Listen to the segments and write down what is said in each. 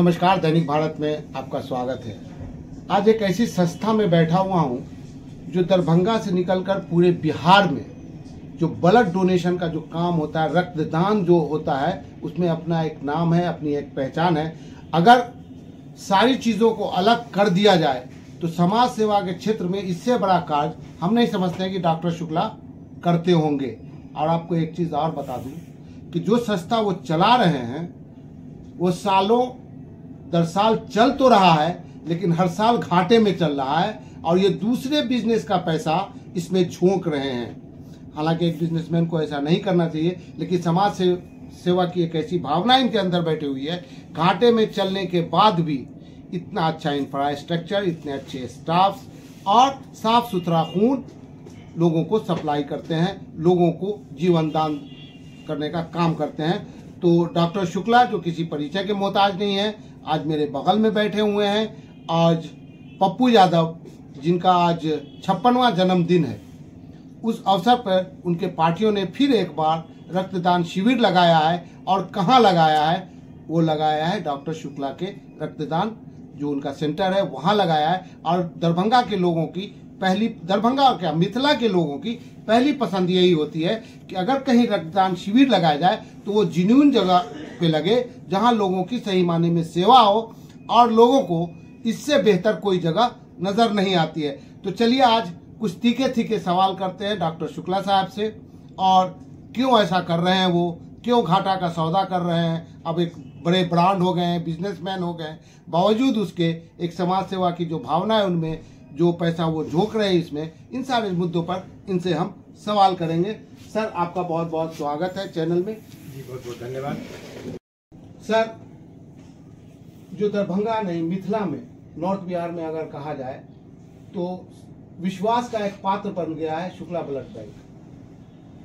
नमस्कार, दैनिक भारत में आपका स्वागत है। आज एक ऐसी संस्था में बैठा हुआ हूं जो दरभंगा से निकलकर पूरे बिहार में जो ब्लड डोनेशन का जो काम होता है, रक्तदान जो होता है, उसमें अपना एक नाम है, अपनी एक पहचान है। अगर सारी चीज़ों को अलग कर दिया जाए तो समाज सेवा के क्षेत्र में इससे बड़ा कार्य हम नहीं समझते हैं कि डॉक्टर शुक्ला करते होंगे। और आपको एक चीज़ और बता दूं कि जो संस्था वो चला रहे हैं वो सालों दर साल चल तो रहा है, लेकिन हर साल घाटे में चल रहा है और ये दूसरे बिजनेस का पैसा इसमें झोंक रहे हैं। हालांकि एक बिजनेसमैन को ऐसा नहीं करना चाहिए, लेकिन समाज सेवा की एक ऐसी भावना इनके अंदर बैठी हुई है। घाटे में चलने के बाद भी इतना अच्छा इंफ्रास्ट्रक्चर, इतने अच्छे स्टाफ और साफ सुथरा खून लोगों को सप्लाई करते हैं, लोगों को जीवन दान करने का काम करते हैं। तो डॉक्टर शुक्ला जो किसी परिचय के मोहताज नहीं है, आज मेरे बगल में बैठे हुए हैं। आज पप्पू यादव, जिनका आज 56वां जन्मदिन है, उस अवसर पर उनके पार्टियों ने फिर एक बार रक्तदान शिविर लगाया है। और कहाँ लगाया है? वो लगाया है डॉक्टर शुक्ला के रक्तदान जो उनका सेंटर है वहाँ लगाया है। और दरभंगा के लोगों की दरभंगा और क्या मिथिला के लोगों की पहली पसंद यही होती है कि अगर कहीं रक्तदान शिविर लगाया जाए तो वो जेन्युइन जगह पे लगे, जहां लोगों की सही माने में सेवा हो और लोगों को इससे बेहतर कोई जगह नजर नहीं आती है। तो चलिए आज कुछ तीखे सवाल करते हैं डॉक्टर शुक्ला साहब से, और क्यों ऐसा कर रहे हैं, वो क्यों घाटा का सौदा कर रहे हैं। अब एक बड़े ब्रांड हो गए हैं, बिजनेसमैन हो गए, बावजूद उसके एक समाज सेवा की जो भावना है, उनमें जो पैसा वो झोंक रहे हैं, इसमें इन सारे मुद्दों पर इनसे हम सवाल करेंगे। सर, आपका बहुत बहुत स्वागत है चैनल में। जी, बहुत बहुत धन्यवाद। सर, जो दरभंगा नहीं मिथिला में, नॉर्थ बिहार में अगर कहा जाए तो विश्वास का एक पात्र बन गया है शुक्ला ब्लड बैंक,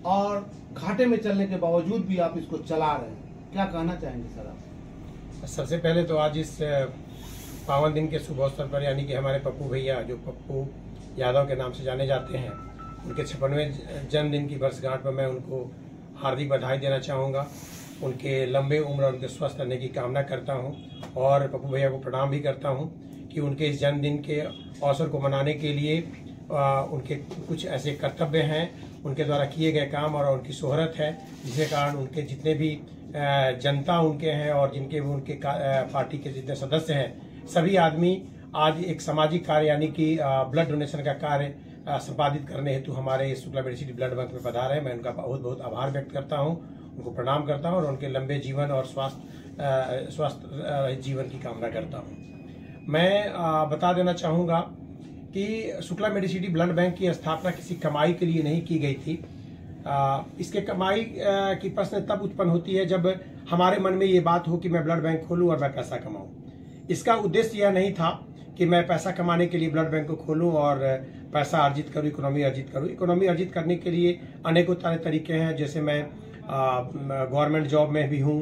और घाटे में चलने के बावजूद भी आप इसको चला रहे हैं। क्या कहना चाहेंगे सर आप? सबसे पहले तो आज इस पावन दिन के शुभ अवसर पर, यानी कि हमारे पप्पू भैया जो पप्पू यादव के नाम से जाने जाते हैं, उनके 56वें जन्मदिन की वर्षगांठ पर मैं उनको हार्दिक बधाई देना चाहूँगा। उनके लंबे उम्र और उनके स्वस्थ रहने की कामना करता हूँ, और पप्पू भैया को प्रणाम भी करता हूँ कि उनके इस जन्मदिन के अवसर को मनाने के लिए उनके कुछ ऐसे कर्तव्य हैं, उनके द्वारा किए गए काम और उनकी शोहरत है, जिसके कारण उनके जितने भी जनता उनके हैं और जिनके भी उनके पार्टी के जितने सदस्य हैं, सभी आदमी आज एक सामाजिक कार्य यानी कि ब्लड डोनेशन का कार्य संपादित करने हेतु हमारे शुक्ला मेडिसिटी ब्लड बैंक में पधारे हैं। मैं उनका बहुत बहुत आभार व्यक्त करता हूं, उनको प्रणाम करता हूं और उनके लंबे जीवन और स्वस्थ जीवन की कामना करता हूं। मैं बता देना चाहूँगा कि शुक्ला मेडिसिटी ब्लड बैंक की स्थापना किसी कमाई के लिए नहीं की गई थी। इसके कमाई की प्रश्न तब उत्पन्न होती है जब हमारे मन में ये बात हो कि मैं ब्लड बैंक खोलूँ और मैं पैसा कमाऊँ। इसका उद्देश्य यह नहीं था कि मैं पैसा कमाने के लिए ब्लड बैंक को खोलूं और पैसा अर्जित करूं, इकोनॉमी अर्जित करूं। इकोनॉमी अर्जित करने के लिए अनेकों सारे तरीके हैं, जैसे मैं गवर्नमेंट जॉब में भी हूं,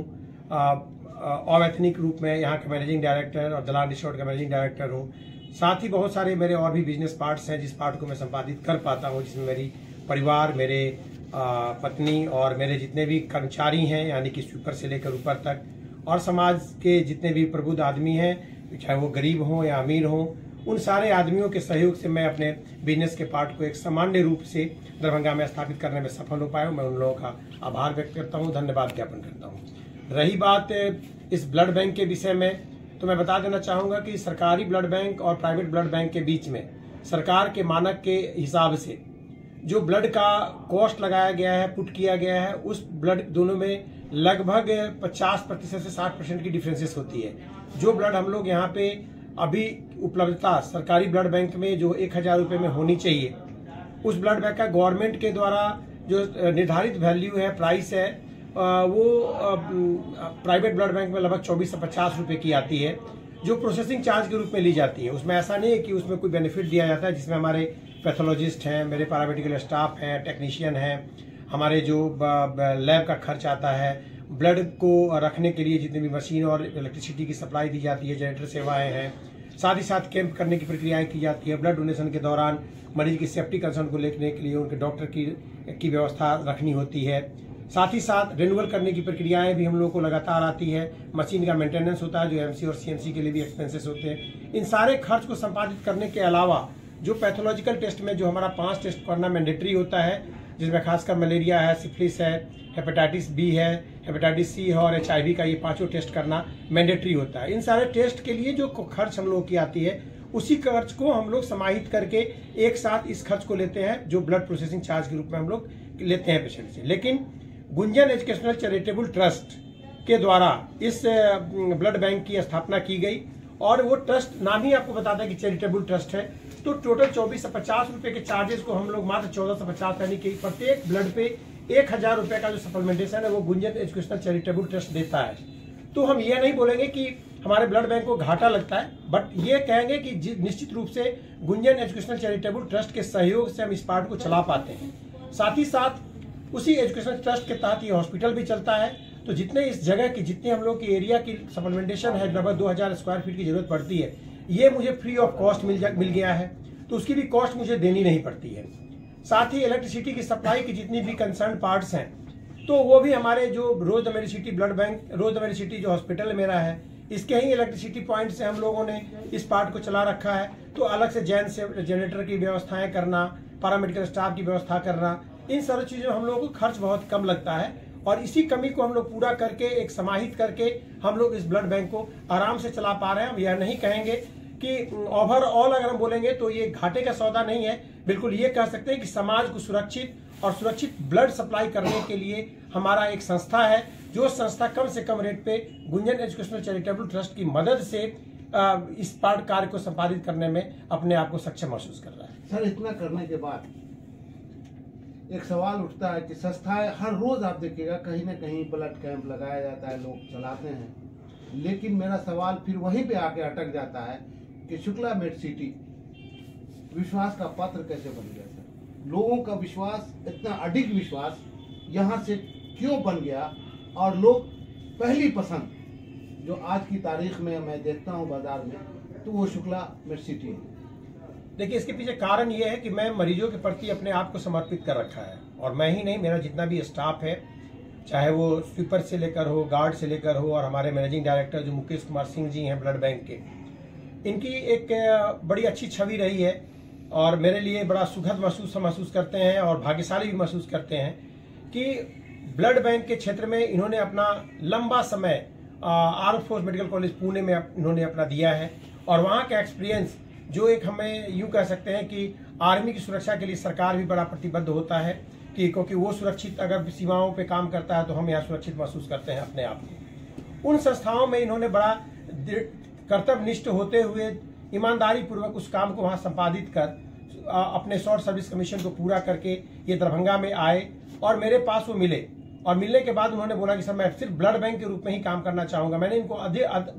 अवैतनिक रूप में यहाँ का मैनेजिंग डायरेक्टर और दलाल रिसोर्ट का मैनेजिंग डायरेक्टर हूँ। साथ ही बहुत सारे मेरे और भी बिजनेस पार्ट्स हैं, जिस पार्ट को मैं संपादित कर पाता हूँ, जिसमें मेरी परिवार, मेरे पत्नी और मेरे जितने भी कर्मचारी हैं, यानी कि स्वीपर से लेकर ऊपर तक, और समाज के जितने भी प्रबुद्ध आदमी हैं, चाहे वो गरीब हों या अमीर हों, उन सारे आदमियों के सहयोग से मैं अपने बिजनेस के पार्ट को एक सामान्य रूप से दरभंगा में स्थापित करने में सफल हो पाया हूँ। मैं उन लोगों का आभार व्यक्त करता हूँ, धन्यवाद ज्ञापन करता हूँ। रही बात इस ब्लड बैंक के विषय में, तो मैं बता देना चाहूँगा कि सरकारी ब्लड बैंक और प्राइवेट ब्लड बैंक के बीच में सरकार के मानक के हिसाब से जो ब्लड का कॉस्ट लगाया गया है, पुट किया गया है, उस ब्लड दोनों में लगभग 50% से 60% की डिफरेंसेस होती है। जो ब्लड हम लोग यहाँ पे अभी उपलब्धता सरकारी ब्लड बैंक में जो 1000 रुपये में होनी चाहिए, उस ब्लड बैंक का गवर्नमेंट के द्वारा जो निर्धारित वैल्यू है, प्राइस है, वो प्राइवेट ब्लड बैंक में लगभग 24 से 50 रुपये की आती है, जो प्रोसेसिंग चार्ज के रूप में ली जाती है। उसमें ऐसा नहीं है कि उसमें कोई बेनिफिट दिया जाता है, जिसमें हमारे पैथोलॉजिस्ट हैं, मेरे पैरामेडिकल स्टाफ हैं, टेक्नीशियन हैं, हमारे जो लैब का खर्च आता है, ब्लड को रखने के लिए जितनी भी मशीन और इलेक्ट्रिसिटी की सप्लाई दी जाती है, जनरेटर सेवाएं हैं, साथ ही साथ कैंप करने की प्रक्रियाएं की जाती है। ब्लड डोनेशन के दौरान मरीज की सेफ्टी कंसर्न को लेने के लिए उनके डॉक्टर की व्यवस्था रखनी होती है। साथ ही साथ रिन्यूअल करने की प्रक्रियाएं भी हम लोगों को लगातार आती है। मशीन का मेंटेनेंस होता है जो एमसी और सीएमसी के लिए भी एक्सपेंसेस होते हैं। इन सारे खर्च को संपादित करने के अलावा जो पैथोलॉजिकल टेस्ट में जो हमारा 5 टेस्ट करना मैंडेटरी होता है, जिसमें खासकर मलेरिया है, सिफिलिस है, हेपेटाइटिस बी है, हेपेटाइटिस सी है और HIV का, ये 5 टेस्ट करना मैंडेटरी होता है। इन सारे टेस्ट के लिए जो खर्च हम लोगों की आती है, उसी खर्च को हम लोग समाहित करके एक साथ इस खर्च को लेते हैं जो ब्लड प्रोसेसिंग चार्ज के रूप में हम लोग लेते हैं पेशेंट से। लेकिन गुंजन एजुकेशनल चैरिटेबल ट्रस्ट के द्वारा इस ब्लड बैंक की स्थापना की गई और वो ट्रस्ट नाम ही आपको बताता है कि चैरिटेबल ट्रस्ट है। तो टोटल 2450 रुपए के चार्जेस को हम लोग मात्र 1450 यानी कि प्रत्येक ब्लड पे 1000 रुपए का जो सप्लीमेंटेशन है वो गुंजन एजुकेशनल चैरिटेबल ट्रस्ट देता है। तो हम ये नहीं बोलेंगे कि हमारे ब्लड बैंक को घाटा लगता है, बट ये कहेंगे कि निश्चित रूप से गुंजन एजुकेशनल चैरिटेबल ट्रस्ट के सहयोग से हम इस पार्ट को चला पाते हैं। साथ ही साथ उसी एजुकेशनल ट्रस्ट के तहत ये हॉस्पिटल भी चलता है। तो जितने इस जगह की, जितने हम लोग की एरिया की सप्लीमेंटेशन है, लगभग 2000 स्क्वायर फीट की जरूरत पड़ती है, ये मुझे फ्री ऑफ कॉस्ट मिल गया है, तो उसकी भी कॉस्ट मुझे देनी नहीं पड़ती है। साथ ही इलेक्ट्रिसिटी की सप्लाई की जितनी भी कंसर्न पार्ट्स हैं, तो वो भी हमारे जो रोज द मेरी सिटी ब्लड बैंक, रोज द मेरी सिटी जो हॉस्पिटल मेरा है, इसके ही इलेक्ट्रिसिटी पॉइंट से हम लोगों ने इस पार्ट को चला रखा है। तो अलग से जनरेटर की व्यवस्थाएं करना, पैरामेडिकल स्टाफ की व्यवस्था करना, इन सारी चीजों में हम लोगों को खर्च बहुत कम लगता है और इसी कमी को हम लोग पूरा करके एक समाहित करके हम लोग इस ब्लड बैंक को आराम से चला पा रहे हैं। हम यह नहीं कहेंगे कि ओवरऑल अगर हम बोलेंगे तो ये घाटे का सौदा नहीं है, बिल्कुल ये कह सकते हैं कि समाज को सुरक्षित और सुरक्षित ब्लड सप्लाई करने के लिए हमारा एक संस्था है, जो संस्था कम से कम रेट पे गुंजन एजुकेशनल चैरिटेबल ट्रस्ट की मदद से इस पार्ट कार्य को संपादित करने में अपने आप को सक्षम महसूस कर रहा है। सर, इतना करने के बाद एक सवाल उठता है कि संस्थाएं हर रोज आप देखिएगा कहीं ना कहीं ब्लड कैंप लगाया जाता है, लोग चलाते हैं, लेकिन मेरा सवाल फिर वहीं पे आके अटक जाता है कि शुक्ला मेड सिटी विश्वास का पात्र कैसे बन गया सर? लोगों का विश्वास, इतना अडिग विश्वास यहाँ से क्यों बन गया और लोग पहली पसंद जो आज की तारीख में मैं देखता हूँ बाजार में, तो वो शुक्ला मेड सिटी है। देखिए, इसके पीछे कारण ये है कि मैं मरीजों के प्रति अपने आप को समर्पित कर रखा है और मैं ही नहीं, मेरा जितना भी स्टाफ है, चाहे वो स्वीपर से लेकर हो, गार्ड से लेकर हो, और हमारे मैनेजिंग डायरेक्टर जो मुकेश कुमार सिंह जी हैं ब्लड बैंक के, इनकी एक बड़ी अच्छी छवि रही है और मेरे लिए बड़ा सुखद महसूस करते हैं और भाग्यशाली भी महसूस करते हैं कि ब्लड बैंक के क्षेत्र में इन्होंने अपना लंबा समय arm force medical college Pune में इन्होंने अपना दिया है और वहाँ का एक्सपीरियंस जो एक हमें यूं कह सकते हैं कि आर्मी की सुरक्षा के लिए सरकार भी बड़ा प्रतिबद्ध होता है कि क्योंकि वो सुरक्षित अगर सीमाओं पे काम करता है तो हम यहाँ सुरक्षित महसूस करते हैं अपने आप को। उन संस्थाओं में इन्होंने बड़ा कर्तव्यनिष्ठ होते हुए ईमानदारी पूर्वक उस काम को वहाँ संपादित कर अपने शॉर्ट सर्विस कमीशन को पूरा करके ये दरभंगा में आए और मेरे पास वो मिले और मिलने के बाद उन्होंने बोला कि सर मैं सिर्फ ब्लड बैंक के रूप में ही काम करना चाहूंगा। मैंने इनको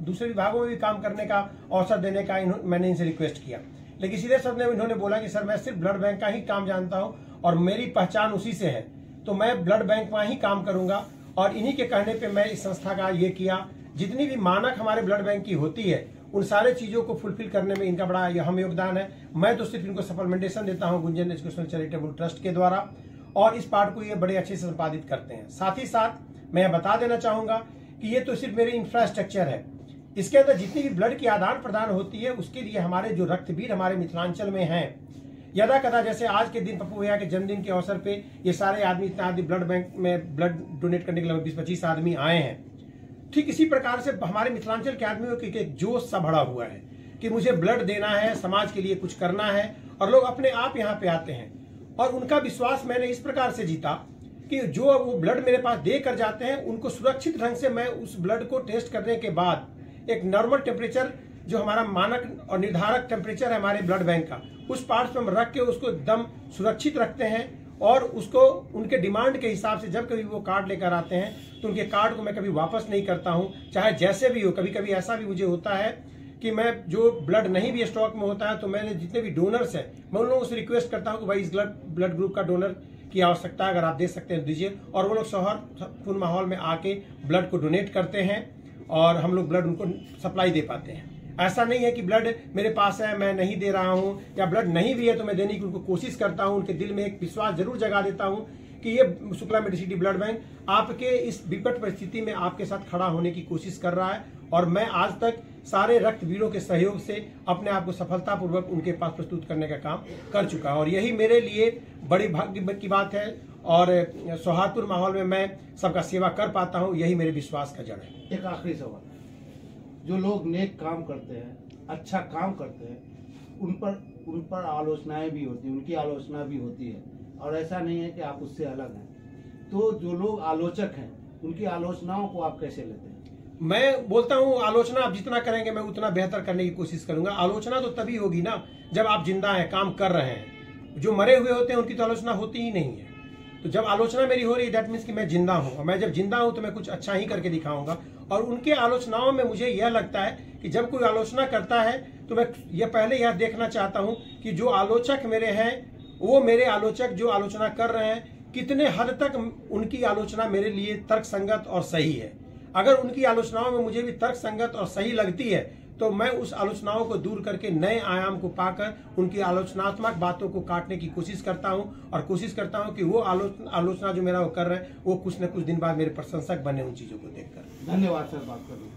दूसरे विभागों में भी काम करने का अवसर देने का मैंने इनसे रिक्वेस्ट किया, लेकिन सीधे शब्द में इन्होंने बोला कि सर मैं सिर्फ ब्लड बैंक का ही काम जानता हूं और मेरी पहचान उसी से है, तो मैं ब्लड बैंक में ही काम करूंगा। और इन्हीं के कहने पर मैं इस संस्था का ये किया। जितनी भी मानक हमारे ब्लड बैंक की होती है उन सारे चीजों को फुलफिल करने में इनका बड़ा अहम योगदान है। मैं तो सिर्फ इनको सप्लीमेंटेशन देता हूँ गुंजन एजुकेशनल चैरिटेबल ट्रस्ट के द्वारा और इस पार्ट को ये बड़े अच्छे से संपादित करते हैं। साथ ही साथ मैं बता देना चाहूंगा कि ये तो सिर्फ मेरे इंफ्रास्ट्रक्चर है, इसके अंदर जितनी भी ब्लड की आदान प्रदान होती है उसके लिए हमारे जो रक्तवीर हमारे मिथिलांचल में हैं, यदा कदा जैसे आज के दिन पप्पू भैया के जन्मदिन के अवसर पे ये सारे आदमी इतना ब्लड बैंक में ब्लड डोनेट करने के लिए 20-25 आदमी आए हैं। ठीक इसी प्रकार से हमारे मिथिलांचल के आदमियों की एक जोश सा भरा हुआ है कि मुझे ब्लड देना है, समाज के लिए कुछ करना है और लोग अपने आप यहाँ पे आते हैं और उनका विश्वास मैंने इस प्रकार से जीता कि जो वो ब्लड मेरे पास दे कर जाते हैं उनको सुरक्षित ढंग से मैं उस ब्लड को टेस्ट करने के बाद एक नॉर्मल टेम्परेचर जो हमारा मानक और निर्धारक टेम्परेचर है हमारे ब्लड बैंक का, उस पार्ट पे हम रख के उसको एकदम सुरक्षित रखते हैं और उसको उनके डिमांड के हिसाब से जब कभी वो कार्ड लेकर आते हैं तो उनके कार्ड को मैं कभी वापस नहीं करता हूं, चाहे जैसे भी हो। कभी कभी ऐसा भी मुझे होता है कि मैं जो ब्लड नहीं भी स्टॉक में होता है तो मैंने जितने भी डोनर्स हैं मैं उन लोगों से रिक्वेस्ट करता हूं कि भाई इस ब्लड ग्रुप का डोनर की आवश्यकता अगर आप दे सकते हैं दीजिए, और वो लोग सौहार्दपूर्ण माहौल में आके ब्लड को डोनेट करते हैं और हम लोग ब्लड उनको सप्लाई दे पाते हैं। ऐसा नहीं है कि ब्लड मेरे पास है मैं नहीं दे रहा हूं, या ब्लड नहीं भी है तो मैं देने की उनको कोशिश करता हूं। उनके दिल में एक विश्वास जरूर जगा देता हूं कि ये शुक्ला मेडिसिटी ब्लड बैंक आपके इस विकट परिस्थिति में आपके साथ खड़ा होने की कोशिश कर रहा है, और मैं आज तक सारे रक्तवीरों के सहयोग से अपने आप को सफलतापूर्वक उनके पास प्रस्तुत करने का काम कर चुका है, और यही मेरे लिए बड़ी भाग्य की बात है। और सौहार्दपूर्ण माहौल में मैं सबका सेवा कर पाता हूँ, यही मेरे विश्वास का जड़ है। एक आखिरी सवाल, जो लोग नेक काम करते हैं, अच्छा काम करते हैं, उन पर आलोचनाएं भी होती हैं, उनकी आलोचना भी होती है, और ऐसा नहीं है कि आप उससे अलग हैं। तो जो लोग आलोचक हैं, उनकी आलोचनाओं को आप कैसे लेते हैं? मैं बोलता हूँ, आलोचना आप जितना करेंगे मैं उतना बेहतर करने की कोशिश करूंगा। आलोचना तो तभी होगी ना जब आप जिंदा हैं, काम कर रहे हैं। जो मरे हुए होते हैं उनकी तो आलोचना होती ही नहीं है। तो जब आलोचना मेरी हो रही है, दैट मीन्स कि मैं जिंदा हूं, और मैं जब जिंदा हूं तो मैं कुछ अच्छा ही करके दिखाऊंगा। और उनके आलोचनाओं में मुझे यह लगता है कि जब कोई आलोचना करता है तो मैं ये पहले यह देखना चाहता हूं कि जो आलोचक मेरे हैं, वो मेरे आलोचक जो आलोचना कर रहे हैं, कितने हद तक उनकी आलोचना मेरे लिए तर्कसंगत और सही है। अगर उनकी आलोचनाओं में मुझे भी तर्कसंगत और सही लगती है तो मैं उस आलोचनाओं को दूर करके नए आयाम को पाकर उनकी आलोचनात्मक बातों को काटने की कोशिश करता हूं, और कोशिश करता हूं कि वो आलोचना जो मेरा वो कर रहे हैं वो कुछ न कुछ दिन बाद मेरे प्रशंसक बने उन चीजों को देखकर। धन्यवाद सर, बात करने